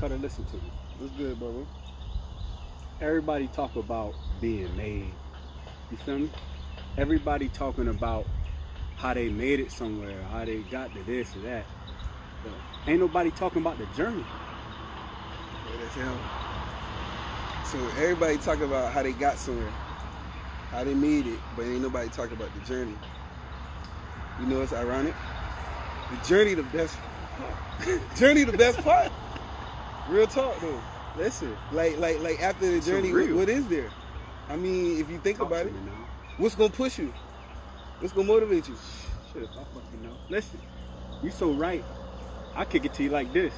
Cutter, listen to me. What's good, brother? Everybody talk about being made. You feel me? Everybody talking about how they made it somewhere, how they got to this or that. But ain't nobody talking about the journey. Yeah, that's him. So everybody talk about how they got somewhere, how they made it, but ain't nobody talk about the journey. You know what's ironic? The journey the best part. Journey the best part. Real talk though. Listen, Like after the journey, what is there? I mean, if you think talk about to it, me now. what's gonna push you? What's gonna motivate you? Shit, if I fucking know. Listen, you so right. I kick it to you like this.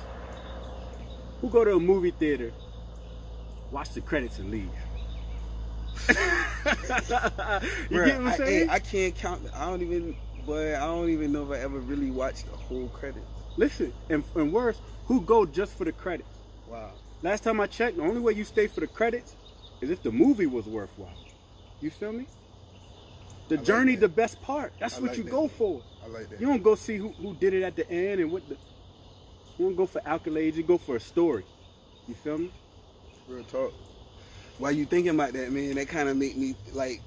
Who go to a movie theater, watch the credits and leave? You Bruh, get what I'm saying? I can't count. I don't even know if I ever really watched the whole credits. Listen, and worse, who go just for the credits? Wow. Last time I checked, the only way you stay for the credits is if the movie was worthwhile. You feel me? The journey, the best part. That's what you go for. I like that. You don't go see who did it at the end and what the. You don't go for accolades. You go for a story. You feel me? Real talk. While you thinking about that, man, that kind of make me like.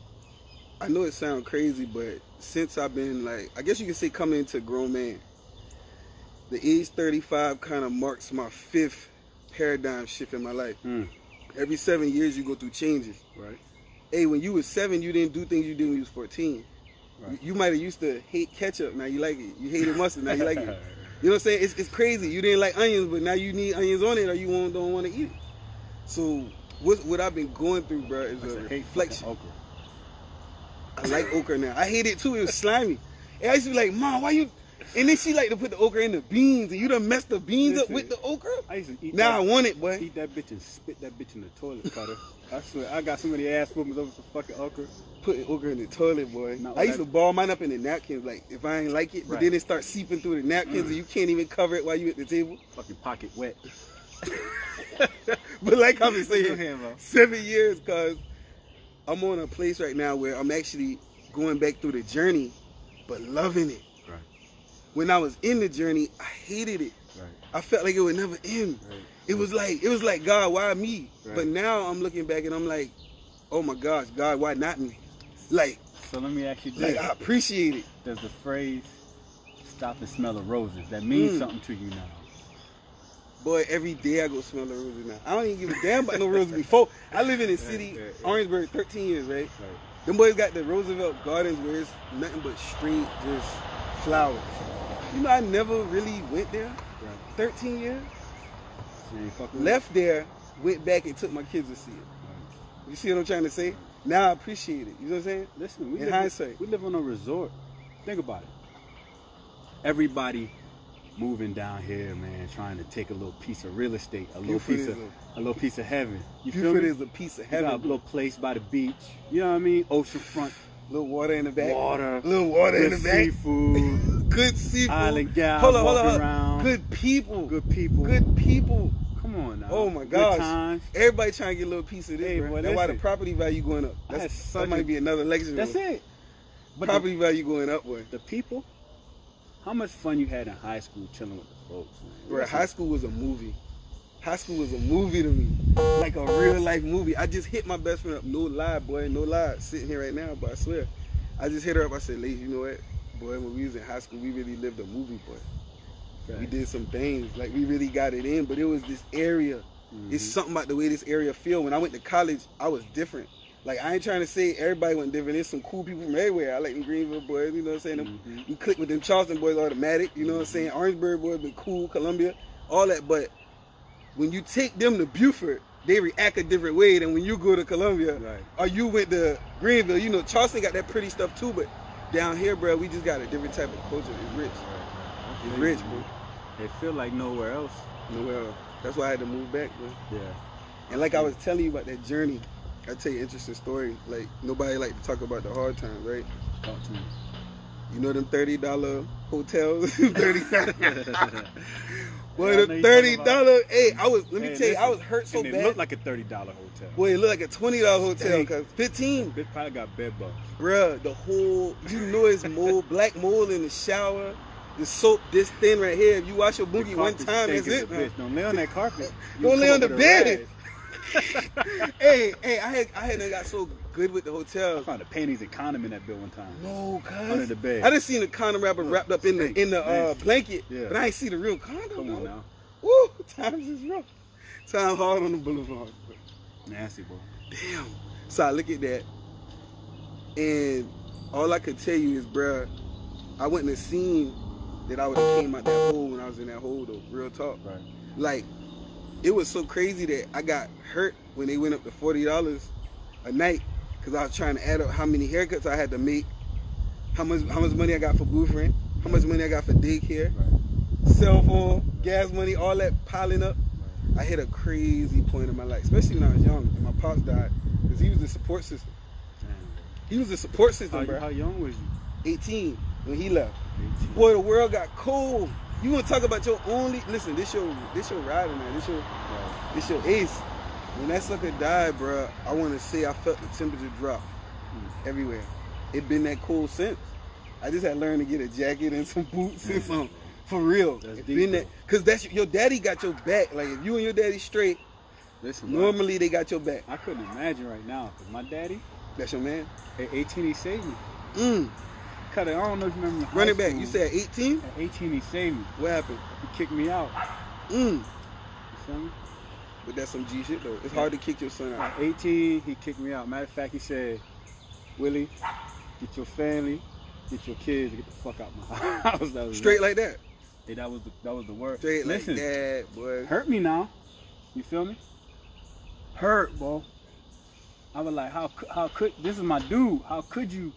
I know it sounds crazy, but since I've been like, I guess you could say coming into grown man, the age 35 kind of marks my 5th paradigm shift in my life. Every 7 years you go through changes. Right. Hey, when you was 7, you didn't do things you did when you was 14. Right. You might have used to hate ketchup, now you like it. You hated mustard, now you like it. You know what I'm saying? It's crazy. You didn't like onions, but now you need onions on it, or you don't want to eat it. So what I've been going through, bro, is a reflection. Okra. I like okra now. I hate it too. It was slimy. And I used to be like, Mom, why you? And then she like to put the okra in the beans, and you done messed the beans up with the okra. I used to eat. Now I want it, boy. Eat that bitch and spit that bitch in the toilet, Cutter. I swear, I got so many ass whoopings over some fucking okra. Putting okra in the toilet, boy. I used to ball mine up in the napkins, like if I ain't like it, but then it starts seeping through the napkins, and you can't even cover it while you at the table. Fucking pocket wet. But like I've been saying, 7 years, cause I'm on a place right now where I'm actually going back through the journey, but loving it. Right. When I was in the journey, I hated it. Right. I felt like it would never end. Right. It was like God, why me? Right. But now I'm looking back and I'm like, oh my gosh, God, why not me? Like, so let me ask you this. Like, I appreciate it. Does the phrase "stop and smell the roses" that means something to you now? Boy, every day I go smell the roses now. I don't even give a damn about no roses before. I live in the city, Orangeburg, 13 years, right? Them boys got the Roosevelt Gardens where it's nothing but straight, just flowers. You know, I never really went there. 13 years. Left there, went back and took my kids to see it. You see what I'm trying to say? Now I appreciate it. You know what I'm saying? Listen, in hindsight, we live on a resort. Think about it. Everybody moving down here, man, trying to take a little piece of real estate, a little piece of heaven. You feel me? Is a piece of heaven. You got a little place by the beach. You know what I mean? Oceanfront. Little water in the back. Little water in the back. Seafood. Good seafood. Island gals hold walking around. Good people. Good people. Good people. Come on now. Oh my gosh. Good times. Everybody trying to get a little piece of this. Hey, Boy, that's why the property value going up. That might be another lecture. That's it. But property value going up, boy. The people. How much fun you had in high school chilling with the folks, man? Bro, high school was a movie. High school was a movie to me. Like a real life movie. I just hit my best friend up. No lie, boy. No lie. Sitting here right now, but I swear. I just hit her up. I said, ladies, you know what? Boy, when we was in high school, we really lived a movie, boy. Right. We did some things. Like, we really got it in. But it was this area. It's something about the way this area feel. When I went to college, I was different. Like, I ain't trying to say everybody went different. There's some cool people from everywhere. I like them Greenville boys, you know what I'm saying? We click with them Charleston boys automatic, you know what I'm saying? Orangeburg boys been cool, Columbia, all that. But when you take them to Beaufort, they react a different way than when you go to Columbia. Right. Or you went to Greenville. You know, Charleston got that pretty stuff too, but down here, bro, we just got a different type of culture. It's rich. Right. It's rich, bro. It feel like nowhere else. Nowhere else. That's why I had to move back, bro. Yeah. And like I was telling you about that journey, I'll tell you an interesting story. Like, nobody like to talk about the hard times, right? Talk to me. You know them $30 hotels? $30. Well, the $30, hey, let me tell you, I was hurt so bad. It looked like a $30 hotel. Boy, it looked like a $20 hotel, cause 15. It probably got bed bugs. Bruh, the whole, you know it's mold, black mold in the shower. The soap this thin right here. If you wash your boogie one Carpet time, stink that's as it. a bitch. Don't lay on that carpet. Don't lay on the come up with a bed. rag. Hey, I had got so good with the I hotels. found a panties and condom in that bill one time. No, cuz. Under the bed. I done seen the condom wrapper wrapped up in the blanket, Yeah. but I ain't see the real condom. Come on now. Woo, times is rough. Time hard on the boulevard. Nasty, boy. Damn. So I look at that, and all I could tell you is, bruh, I wouldn't have seen that I would have came out that hole when I was in that hole, though. Real talk. Right. Like, it was so crazy that I got hurt when they went up to $40 a night because I was trying to add up how many haircuts I had to make, how much money I got for boyfriend, how much money I got for daycare, Right. cell phone, gas money, all that piling up. I hit a crazy point in my life, especially when I was young and my pops died, because he was the support system. Damn. He was the support system, bro. How young was you? 18 when he left. 18. Boy, the world got cold. You want to talk about your only? Listen, this your rider, man. This your ace. When that sucker died, bro, I want to say I felt the temperature drop everywhere. It been that cold since. I just had to learn to get a jacket and some boots and some. For real. That's It's deep, been that, cause that's your daddy got your back. Like if you and your daddy straight, Listen, normally they got your back. I couldn't imagine right now, because my daddy, That's your man. at 18, he saved me. Mm. Cut it. I don't know if you remember. Run it back. You said 18? At 18, he saved me. What happened? He kicked me out. Mm. You feel me? But that's some G shit though. It's hard to kick your son out. At 18, he kicked me out. Matter of fact, he said, Willie, get your family, get your kids, get the fuck out my house. That was Straight like that. Hey, that was the word. Straight Listen, like that, boy. hurt me now. You feel me? Hurt, bro. I was like, how could, this is my dude. How could you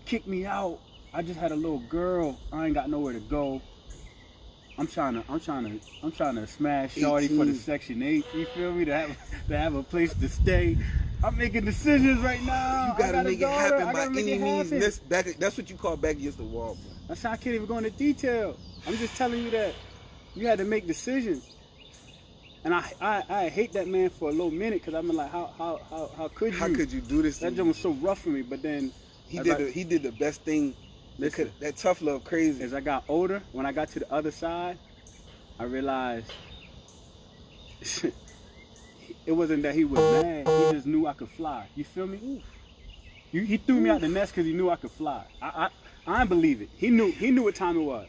kick me out? I just had a little girl. I ain't got nowhere to go. I'm trying to smash shorty for the 18. Section 8. You feel me? To have a place to stay. I'm making decisions right now. You gotta make it happen by make any it means. happen. That's what you call back against the wall, bro. That's how I can't even go into detail. I'm just telling you that you had to make decisions. And I hate that man for a little minute, because I'm like, how could you? How could you do this? That joint was so rough for me. But then He did the best thing. Listen. That tough love crazy. as I got older, when I got to the other side, I realized it wasn't that he was mad. He just knew I could fly. You feel me? He threw me out the nest because he knew I could fly. I didn't believe it. He knew what time it was.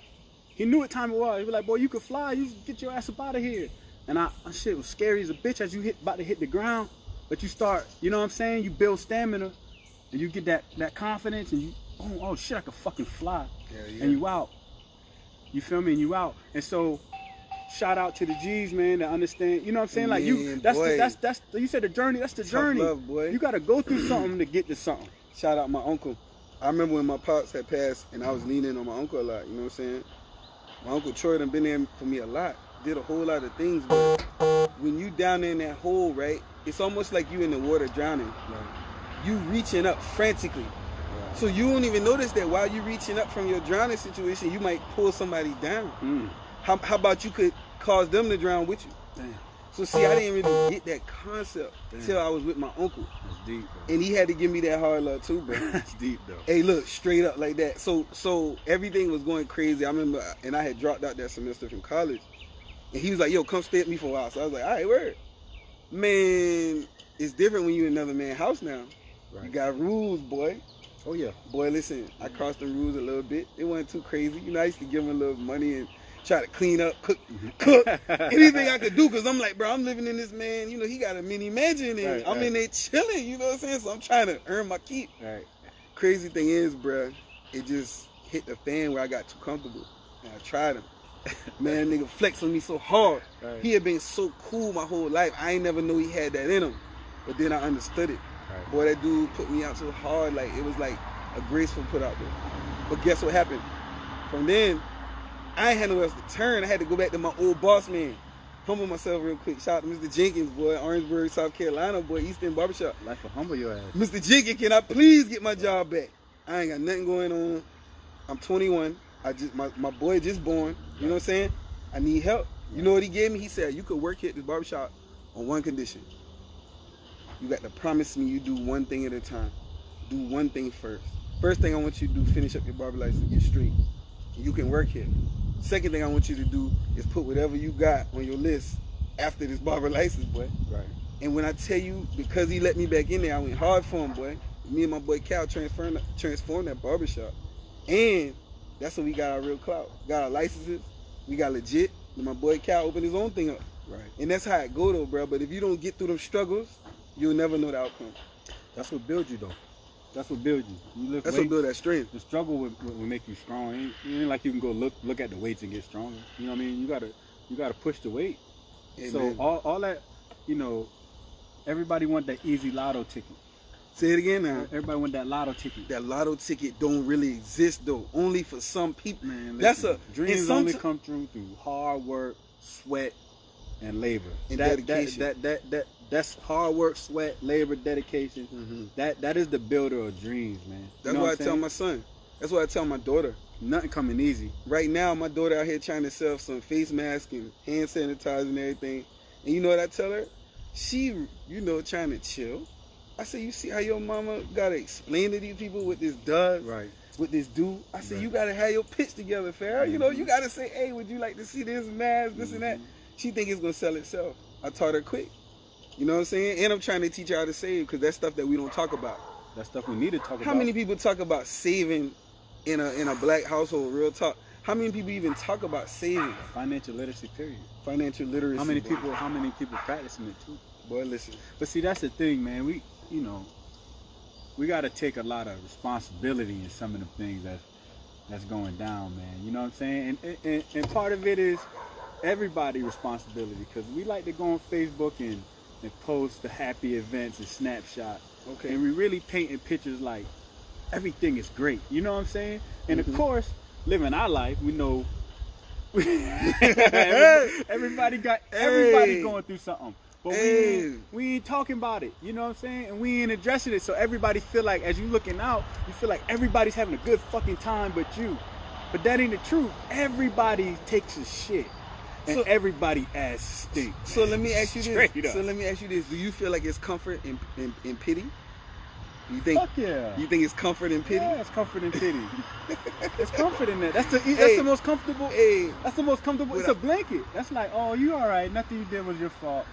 He knew what time it was. He was like, boy, you could fly. You get your ass up out of here. And shit was scary as a bitch as you about to hit the ground. But you start, you know what I'm saying? You build stamina, and you get that confidence, and you, oh shit, I could fucking fly. Yeah. And you out. You feel me? And you out. And so, shout out to the G's, man, that understand. You know what I'm saying? Like that's you said the journey. That's the Tough journey. love, boy. You gotta go through something to get to something. Shout out my uncle. I remember when my pops had passed and I was leaning on my uncle a lot, you know what I'm saying? My uncle Troy done been there for me a lot. Did a whole lot of things, but when you down there in that hole, right, it's almost like you in the water drowning. Right. You reaching up frantically. Right. So you won't even notice that while you reaching up from your drowning situation, you might pull somebody down. How about you could cause them to drown with you? Damn. So see, I didn't really get that concept until I was with my uncle. That's deep, bro. And he had to give me that hard love too, bro. That's deep, though. Hey, look, straight up like that. So everything was going crazy. I remember, and I had dropped out that semester from college. And he was like, yo, come stay with me for a while. So I was like, all right, word. Man, it's different when you in another man's house now. Right. You got rules, boy. Oh, yeah. Boy, listen, I crossed the rules a little bit. It wasn't too crazy. You know, I used to give him a little money and try to clean up, cook, anything I could do. Because I'm like, bro, I'm living in this man. You know, he got a mini mansion and I'm in there chilling. You know what I'm saying? So I'm trying to earn my keep. Right. Crazy thing is, bro, it just hit the fan where I got too comfortable. And I tried him. Man, nigga flexed on me so hard. Right. He had been so cool my whole life. I ain't never know he had that in him. But then I understood it. Right. Boy, that dude put me out so hard. Like, it was like a graceful put out there. But guess what happened? From then, I ain't had nowhere else to turn. I had to go back to my old boss man. Humble myself real quick. Shout out to Mr. Jenkins, boy. Orangeburg, South Carolina, boy. East End Barbershop. Life will humble your ass. Mr. Jenkins, can I please get my job back? I ain't got nothing going on. I'm 21. My boy just born. You know what I'm saying? I need help. You know what he gave me? He said, you could work here at this barbershop on one condition. You got to promise me you do one thing at a time. Do one thing first. First thing I want you to do, finish up your barber license, get straight. You can work here. Second thing I want you to do is put whatever you got on your list after this barber license, boy. Right. And when I tell you, because he let me back in there, I went hard for him, boy. Me and my boy Cal transformed that barbershop. And that's when we got our real clout. Got our licenses. We got legit. And my boy Cal opened his own thing up. Right. And that's how it go, though, bro. But if you don't get through them struggles, you'll never know the outcome. That's what builds you, though. That's what builds you. You lift That's weights, what build that strength. The struggle will make you strong. It ain't like you can go look at the weights and get stronger. You know what I mean? You gotta push the weight. Yeah, so man. all that, you know, everybody want that easy lotto ticket. Say it again now. Everybody want that lotto ticket. That lotto ticket don't really exist, though. Only for some people. Man, that's listen, a dreams only come through hard work, sweat, and labor. And dedication. That's hard work, sweat, labor, dedication. Mm-hmm. That is the builder of dreams, man. That's what I tell my son. That's what I tell my daughter. Nothing coming easy. Right now, my daughter out here trying to sell some face mask and hand sanitizer and everything. And you know what I tell her? She, trying to chill. I said, you see how your mama got to explain to these people what this does? Right. What this do? I said, right. You got to have your pitch together, Farrah. Mm-hmm. You got to say, hey, would you like to see this mask, this and that? She think it's going to sell itself. I taught her quick. You know what I'm saying? And I'm trying to teach her how to save, because that's stuff that we don't talk about. That's stuff we need to talk about. How many people talk about saving in a black household, real talk? How many people even talk about saving? Financial literacy, period. Financial literacy. How many people practicing it too? Boy, listen. But see, that's the thing, man. We got to take a lot of responsibility in some of the things that's going down, man. You know what I'm saying? And part of it is everybody's responsibility, because we like to go on Facebook and post the happy events and snapshots. Okay. And we really painting pictures like everything is great. You know what I'm saying? And of course, living our life, we know everybody going through something. But we ain't talking about it. You know what I'm saying? And we ain't addressing it. So everybody feel like, as you looking out, you feel like everybody's having a good fucking time but you. But that ain't the truth. Everybody takes a shit. And everybody ass stinks. So let me ask you this. Do you feel like it's comfort in pity? You think? Fuck yeah. You think it's comfort in pity? Yeah, it's comfort in pity. It's comfort in that. That's the most comfortable. That's the most comfortable. It's a blanket. That's like, oh, you all right. Nothing you did was your fault.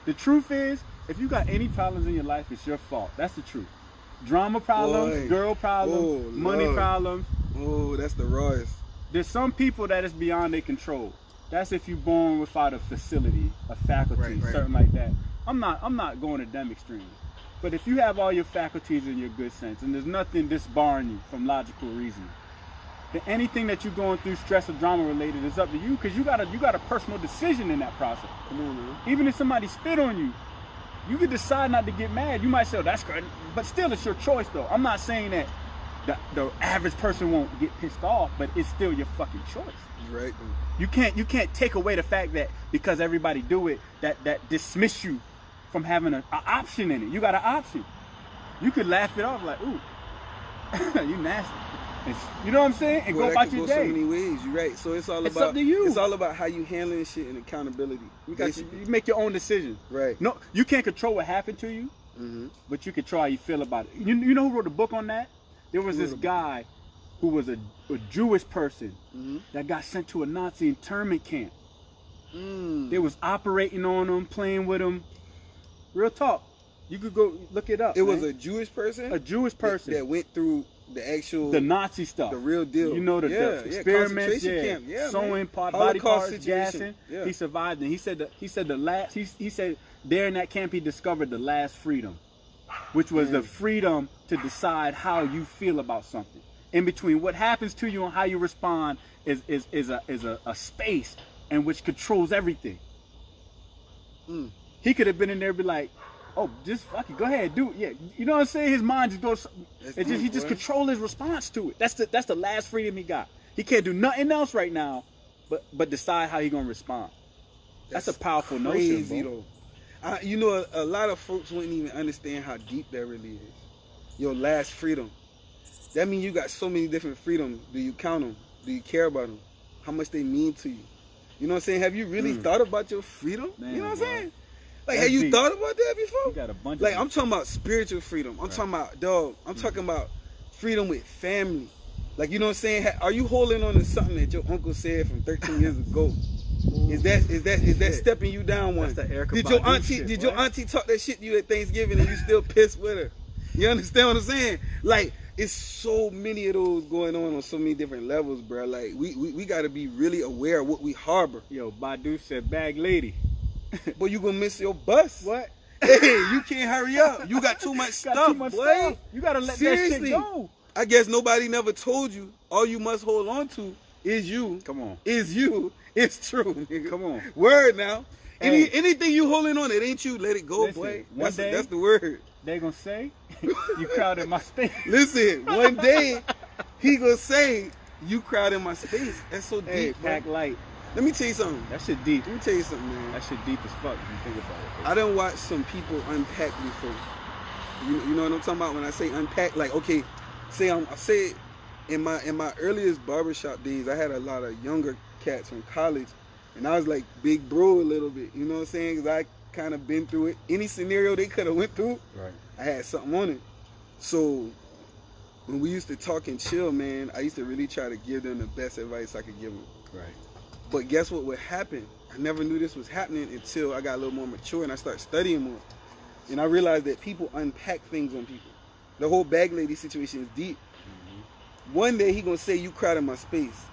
The truth is, if you got any problems in your life, it's your fault. That's the truth. Drama problems, girl problems, money problems. Oh, that's the rawest. There's some people that is beyond their control. That's if you're born without a facility, a faculty, something like that. I'm not going to them extremes. But if you have all your faculties and your good sense, and there's nothing disbarring you from logical reasoning, then anything that you're going through, stress or drama related, is up to you, because you got a personal decision in that process. Come on, man. Even if somebody spit on you, you can decide not to get mad. You might say, oh, that's good, but still, it's your choice, though. I'm not saying that the average person won't get pissed off, but it's still your fucking choice. You're right. You can't take away the fact that because everybody do it, that dismiss you from having an option in it. You got an option. You could laugh it off like, ooh, you nasty. And, you know what I'm saying? And go about your day. So many ways. You're right. So it's up to you. It's all about how you handling shit and accountability. You make your own decision. Right. No, you can't control what happened to you, but you can control how you feel about it. You know who wrote a book on that? There was this guy who was a Jewish person that got sent to a Nazi internment camp. They was operating on him, playing with him. Real talk. You could go look it up. It was a Jewish person? A Jewish person. That went through the Nazi stuff. The real deal. You know, the experiments, camp. Yeah, sewing, body parts, gassing. Yeah. He survived, and he said there in that camp he discovered the last freedom, which was the freedom to decide how you feel about something. In between what happens to you and how you respond is a space in which controls everything. He could have been in there and be like, oh, just fuck it, go ahead, do it. Yeah, you know what I'm saying? His mind just goes. He just controls his response to it. That's the last freedom he got. He can't do nothing else right now, but decide how he gonna respond. That's a powerful notion, bro. A lot of folks wouldn't even understand how deep that really is. Your last freedom. That means you got so many different freedoms. Do you count them? Do you care about them? How much they mean to you? You know what I'm saying? Have you really thought about your freedom? Man, you know what I'm saying? Like, have you thought about that before? You got a bunch I'm talking about spiritual freedom. I'm talking about, I'm talking about freedom with family. Like, you know what I'm saying? Are you holding on to something that your uncle said from 13 years ago? Is that stepping you down one? That's the Erica Did your Badu auntie shit, did your what? auntie talk that shit to you at Thanksgiving and you still pissed with her? You understand what I'm saying? Like, it's so many of those going on so many different levels, bro. Like, we got to be really aware of what we harbor. Yo, Badu said, bag lady. Boy, you gonna miss your bus. What? Hey, you can't hurry up. You got too much stuff, boy. Stuff. You gotta let Seriously. that shit go. I guess nobody never told you. All you must hold on to is you. Come on. Is you. It's true, nigga. Come on. Word now. Hey. Anything you holding on, it ain't you. Let it go, Listen, boy. one day, That's the word. They gonna say, you crowded my space. Listen, one day, he gonna say, you crowded my space. That's so deep, Hey, bro. pack light. Let me tell you something. That shit deep. Let me tell you something, man. That shit deep as fuck if you think about it. I done watched some people unpack before. You know what I'm talking about when I say unpack? Like, okay, I say in my earliest barbershop days, I had a lot of younger cats from college, and I was like big bro a little bit. You know what I'm saying? Because I kind of been through it. Any scenario they could have went through, Right. I had something on it. So when we used to talk and chill, man, I used to really try to give them the best advice I could give them. Right. But guess what would happen? I never knew this was happening until I got a little more mature and I started studying more. And I realized that people unpack things on people. The whole bag lady situation is deep. Mm-hmm. One day he gonna say you crowded my space.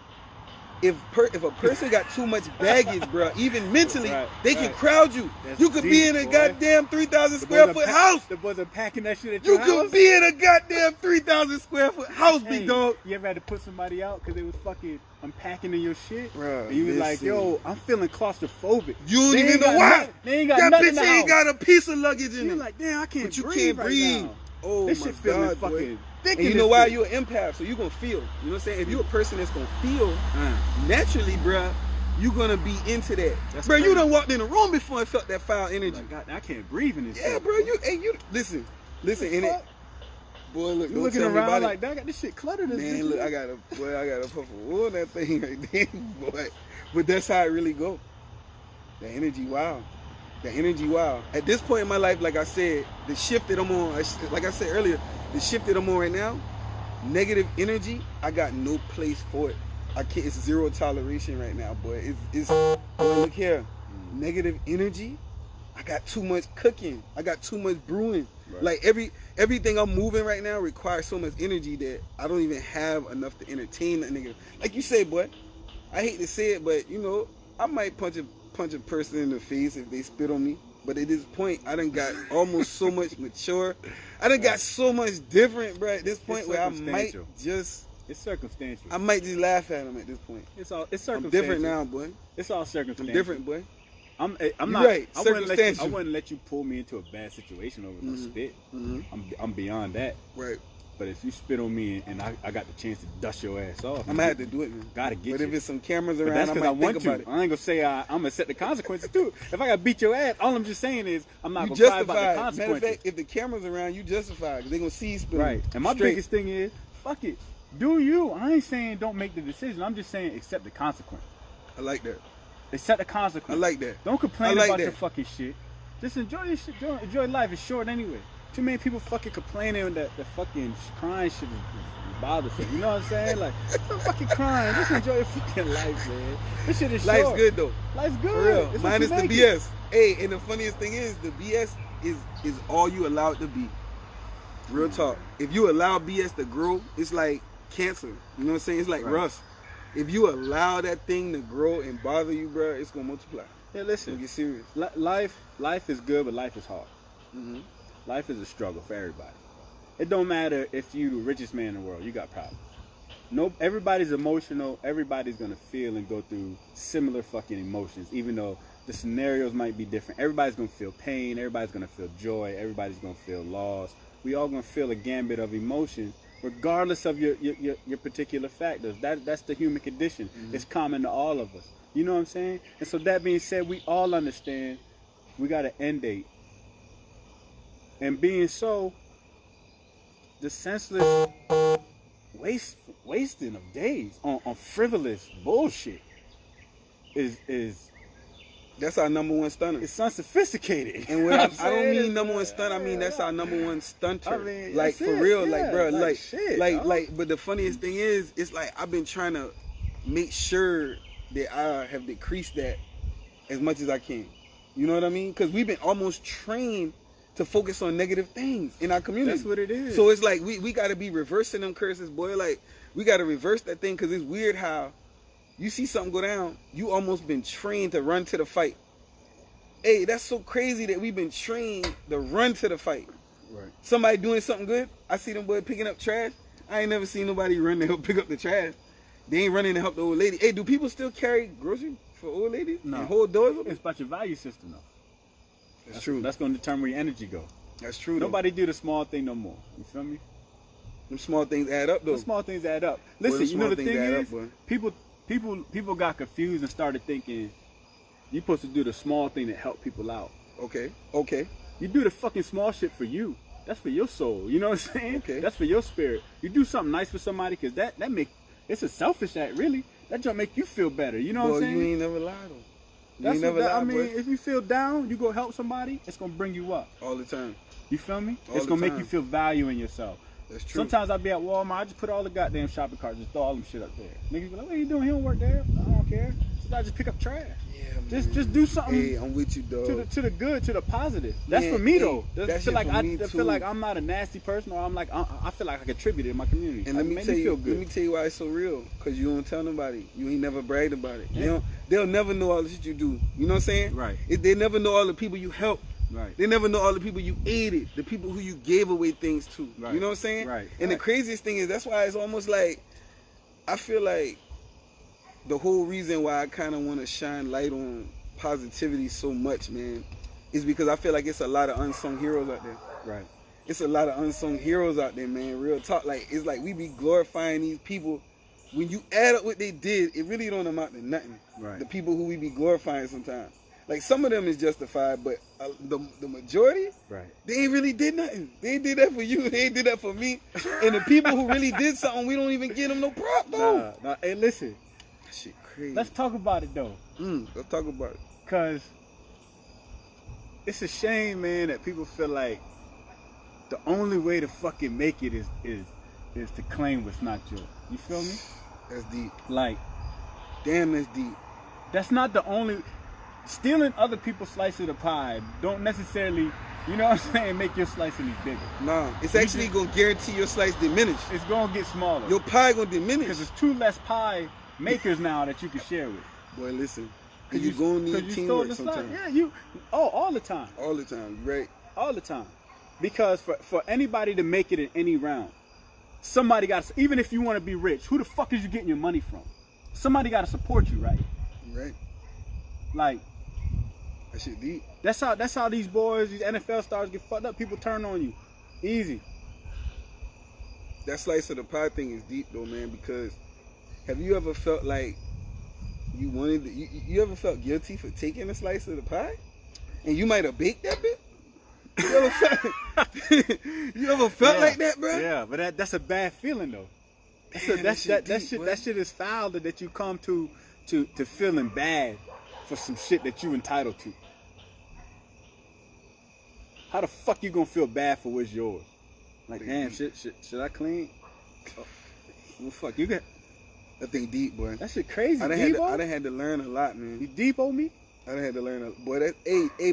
If a person got too much baggage, bro, even mentally, they can crowd you. That's you could deep, be in a boy. goddamn 3,000 square foot house. The boys are packing that shit at You your house. could be in a goddamn 3,000 square foot house, Hey, big dog. You ever had to put somebody out because they was fucking unpacking in your shit? Bruh, and you was like, yo, I'm feeling claustrophobic. You don't even know why. They ain't got that nothing bitch in the ain't house. got a piece of luggage in You're it. like, damn, I can't But you breathe can't breathe. right now. Oh this my shit feeling God, fucking boy. thick. And you know why? You're an empath, so you're gonna feel. You know what I'm saying? If you're a person that's gonna feel, naturally, bruh, you're gonna be into that. That's Bro, crazy. you done walked in the room before and felt that foul energy. Like, God, I can't breathe in this. Yeah, shit, bro. You listen, in it. Boy, look, you don't looking tell me around about like it. that. I got this shit cluttered. Man, look, I got a puff of wool on that thing right there, boy. But that's how it really go. The energy, wow. The energy, wow. At this point in my life, like I said, the shift that I'm on, like I said earlier, the shift that I'm on right now, negative energy, I got no place for it. I can't. It's zero toleration right now, boy. It's boy, look here. Negative energy. I got too much cooking. I got too much brewing. Right. Like everything I'm moving right now requires so much energy that I don't even have enough to entertain that nigga. Like you say, boy. I hate to say it, but you know, I might punch a person in the face if they spit on me. But at this point, I done got almost so much mature. I done got so much different, bro. At this point, where I might just. It's circumstantial. I might just laugh at him at this point. It's circumstantial. I'm different now, boy. It's all circumstantial. I'm different, boy. I'm You're not right. I wouldn't let you pull me into a bad situation over no spit. I'm beyond that. Right. But if you spit on me and I got the chance to dust your ass off, I'm gonna have to do it, man. Gotta get you. But if it's some cameras around, that's I because might think about it. I ain't gonna say I'm gonna set the consequences too. If I gotta beat your ass, all I'm just saying is I'm not gonna cry about the consequences. Matter of fact, if the camera's around, you justify because they gonna see you spit. Right. And my biggest thing is, fuck it. Do you? I ain't saying don't make the decision. I'm just saying accept the consequence. I like that. Accept the consequence. I like that. Don't complain about your fucking shit. Just enjoy your shit. Enjoy life. It's short anyway. Too many people fucking complaining that the fucking crying shit is bothersome. You know what I'm saying? Like, stop fucking crying. Just enjoy your fucking life, man. This shit is short. Life's good though. Life's good. For real. It's Minus the BS. Hey, and the funniest thing is the BS is all you allow it to be. Real talk. If you allow BS to grow, it's like cancer. You know what I'm saying? It's like rust. If you allow that thing to grow and bother you, bro, it's gonna multiply. Yeah, listen. Get serious. Life is good, but life is hard. Life is a struggle for everybody. It don't matter if you the richest man in the world. You got problems. Everybody's emotional. Everybody's gonna feel and go through similar fucking emotions, even though the scenarios might be different. Everybody's gonna feel pain. Everybody's gonna feel joy. Everybody's gonna feel loss. We all gonna feel a gambit of emotions, regardless of your particular factors. That's the human condition. It's common to all of us. You know what I'm saying? And so that being said, we all understand we got an end date. And being so, the senseless wasting of days on frivolous bullshit is That's our number one stunner. It's unsophisticated. And what I don't mean number one stunt. I mean that's our number one stunter. I mean, like for it. real, Yeah, like bro, like shit, like. But the funniest thing is, it's like I've been trying to make sure that I have decreased that as much as I can. You know what I mean? Because we've been almost trained to focus on negative things in our community. That's what it is. So it's like we got to be reversing them curses, boy. Like we got to reverse that thing because it's weird how you see something go down, you almost been trained to run to the fight. Hey, that's so crazy that we've been trained to run to the fight. Right. Somebody doing something good, I see them boy picking up trash. I ain't never seen nobody run to help pick up the trash. They ain't running to help the old lady. Hey, do people still carry groceries for old ladies? No. And hold doors open? It's about your value system, though. That's true. That's going to determine where your energy go. That's true. Though. Nobody do the small thing no more. You feel me? Them small things add up, though. The small things add up. Listen, you know the thing is, up, people got confused and started thinking you're supposed to do the small thing that help people out. Okay. You do the fucking small shit for you. That's for your soul. You know what I'm saying? Okay. That's for your spirit. You do something nice for somebody because that make it's a selfish act, really. That just make you feel better. You know what I'm saying? You ain't never lied, though. That's what I mean, if you feel down, you go help somebody, it's gonna bring you up. All the time. You feel me? All it's the gonna make time. you feel value in yourself. That's true. Sometimes I be at Walmart, I just put all the goddamn shopping carts, just throw all them shit up there. Niggas be like, what are you doing? He don't work there. I don't care. I just pick up trash. Yeah, man. Just do something. Hey, I'm with you, dog. To the good, to the positive. That's for me though. I feel like I'm not a nasty person, or I'm like I feel like I contributed in my community. And let me tell you why it's so real. Cause you don't tell nobody. You ain't never bragged about it. Yeah. They'll never know all the shit you do. You know what I'm saying? Right. They never know all the people you help. Right. They never know all the people you aided, the people who you gave away things to. Right. You know what I'm saying? Right. And the craziest thing is that's why it's almost like I feel like the whole reason why I kind of want to shine light on positivity so much, man, is because I feel like it's a lot of unsung heroes out there. Right. It's a lot of unsung heroes out there, man. Real talk. Like it's like we be glorifying these people. When you add up what they did, it really don't amount to nothing. Right. The people who we be glorifying sometimes. Like some of them is justified, but the majority, right, they ain't really did nothing. They ain't did that for you. They ain't did that for me. And the people who really did something, we don't even give them no prop though. Nah. Hey, listen. That shit crazy. Let's talk about it though. Let's talk about it. Cause it's a shame, man, that people feel like the only way to fucking make it is to claim what's not yours. You feel me? That's deep. Like, damn, that's deep. That's not the only. Stealing other people's slice of the pie don't necessarily, you know what I'm saying, make your slice any bigger. Nah, it's actually gonna guarantee your slice diminish. It's gonna get smaller. Your pie gonna diminish. Because there's 2 less pie makers now that you can share with. Boy, listen. Cause you gonna need teamwork sometimes. Yeah, all the time. All the time, right? All the time. Because for anybody to make it in any round, somebody got to, even if you want to be rich, who the fuck is you getting your money from? Somebody got to support you, right? Right. Like, that shit deep. That's how these boys, these NFL stars get fucked up. People turn on you. Easy. That slice of the pie thing is deep though, man, because have you ever felt like you wanted to, you ever felt guilty for taking a slice of the pie? And you might have baked that bit? You ever felt like that, bro? Yeah, but that's a bad feeling though. That shit is foul that you come to feeling bad for some shit that you entitled to. How the fuck you gonna feel bad for what's yours? Like, damn, should I clean? Oh, well, fuck, you got that thing deep, boy. That shit crazy. I done had to learn a lot, man. You deep-o me? I done had to learn a lot. Boy, that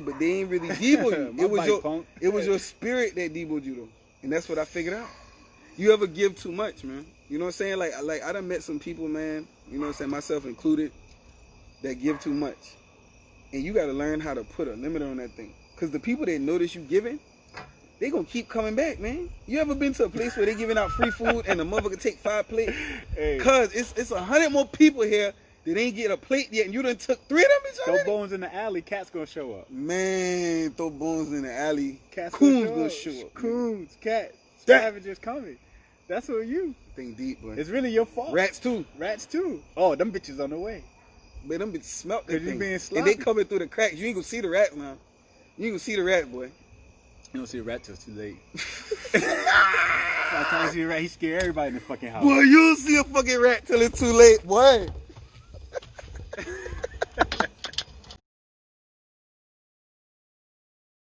but they ain't really debo you. It was your spirit that deboed you though. And that's what I figured out. You ever give too much, man? You know what I'm saying? Like I done met some people, man, you know what I'm saying, myself included, that give too much. And you gotta learn how to put a limit on that thing. Cause the people that notice you giving, they gonna keep coming back, man. You ever been to a place where they giving out free food and the motherfucker take 5 plates? Hey. Cause it's 100 more people here that ain't get a plate yet, and you done took 3 of them bitch already? Throw bones in the alley, cats gonna show up. Man, throw bones in the alley, cats coons gonna show up. Coons, cats, scavengers coming. That's what you. Thing deep, boy. It's really your fault. Rats too. Oh, them bitches on the way. Man, them bitches smelt that thing. Being sloppy. And they coming through the cracks. You ain't gonna see the rats now. You ain't gonna see the rat, boy. You don't see a rat till it's too late. By the time you see a rat, he scare everybody in the fucking house. Boy, you don't see a fucking rat till it's too late, boy.